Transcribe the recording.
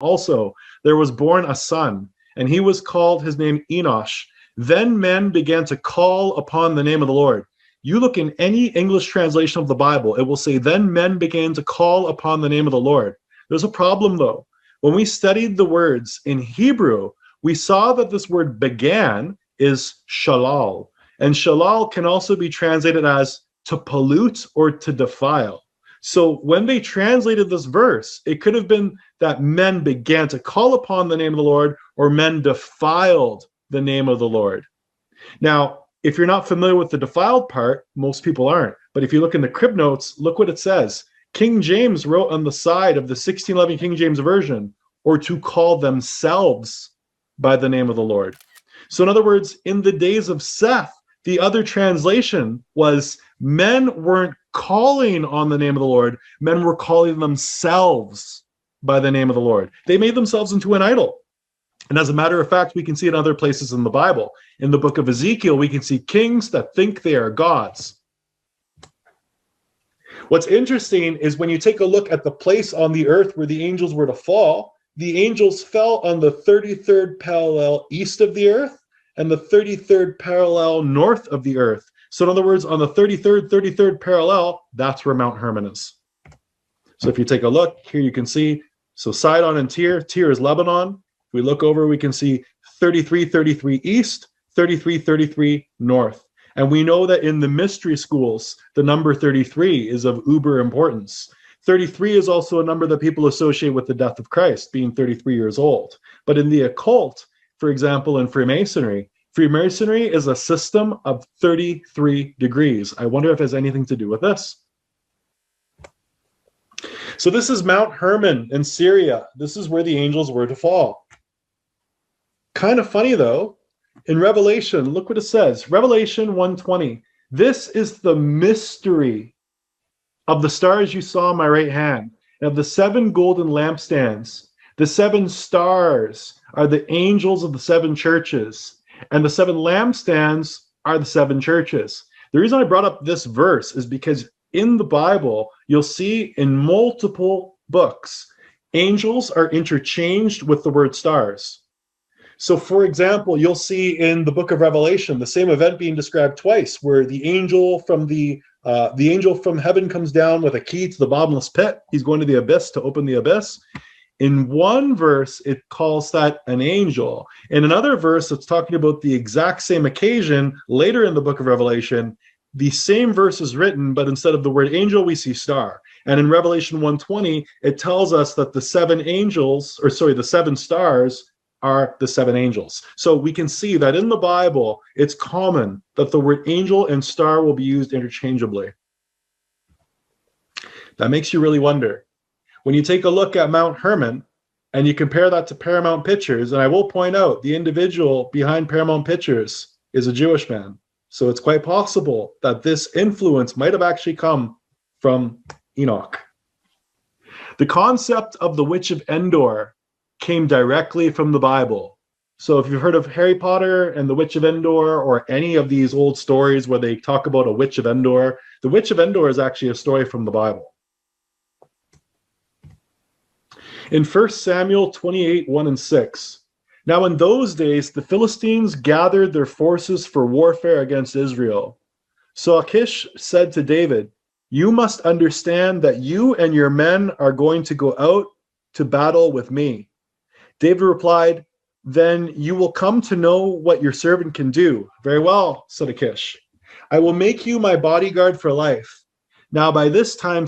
also there was born a son, and he was called his name Enosh. Then men began to call upon the name of the Lord. You look in any English translation of the Bible, it will say, then men began to call upon the name of the Lord. There's a problem, though. When we studied the words in Hebrew, we saw that this word began is shalal. And shalal can also be translated as to pollute or to defile. So when they translated this verse, it could have been that men began to call upon the name of the Lord, or men defiled the name of the Lord. Now, if you're not familiar with the defiled part, most people aren't. But if you look in the crib notes, look what it says. King James wrote on the side of the 1611 King James Version, or to call themselves by the name of the Lord. So in other words, in the days of Seth, the other translation was men weren't calling on the name of the Lord, men were calling themselves by the name of the Lord. They made themselves into an idol. And as a matter of fact, we can see it in other places in the Bible. In the book of Ezekiel, we can see kings that think they are gods. What's interesting is when you take a look at the place on the earth where the angels were to fall, the angels fell on the 33rd parallel east of the earth and the 33rd parallel north of the earth. So in other words, on the 33rd parallel, that's where Mount Hermon is. So if you take a look, here you can see, so Sidon and Tyre, Tyre is Lebanon. If we look over, we can see 33 east, 33 north. And we know that in the mystery schools, the number 33 is of uber importance. 33 is also a number that people associate with the death of Christ, being 33 years old. But in the occult, for example, in Freemasonry, Freemasonry is a system of 33 degrees. I wonder if it has anything to do with this. So this is Mount Hermon in Syria. This is where the angels were to fall. Kind of funny, though. In Revelation, look what it says. Revelation 1:20. This is the mystery of the stars you saw in my right hand, and of the 7 golden lampstands. The 7 stars are the angels of the 7 churches, and the 7 lampstands are the 7 churches. The reason I brought up this verse is because in the Bible, you'll see in multiple books, angels are interchanged with the word stars. So, for example, you'll see in the book of Revelation the same event being described twice, where the angel from heaven comes down with a key to the bottomless pit. He's going to the abyss to open the abyss. In one verse, it calls that an angel. In another verse, it's talking about the exact same occasion later in the book of Revelation. The same verse is written, but instead of the word angel, we see star. And in Revelation 1:20, it tells us that the 7 stars are the 7 angels. So we can see that in the Bible, it's common that the word angel and star will be used interchangeably. That makes you really wonder. When you take a look at Mount Hermon and you compare that to Paramount Pictures, and I will point out the individual behind Paramount Pictures is a Jewish man. So it's quite possible that this influence might have actually come from Enoch. The concept of the Witch of Endor came directly from the Bible. So if you've heard of Harry Potter and the Witch of Endor, or any of these old stories where they talk about a Witch of Endor, the Witch of Endor is actually a story from the Bible. In 1 Samuel 28:1-6, now in those days the Philistines gathered their forces for warfare against Israel. So Achish said to David, you must understand that you and your men are going to go out to battle with me. David replied, then you will come to know what your servant can do. Very well, said Achish. I will make you my bodyguard for life. Now by this time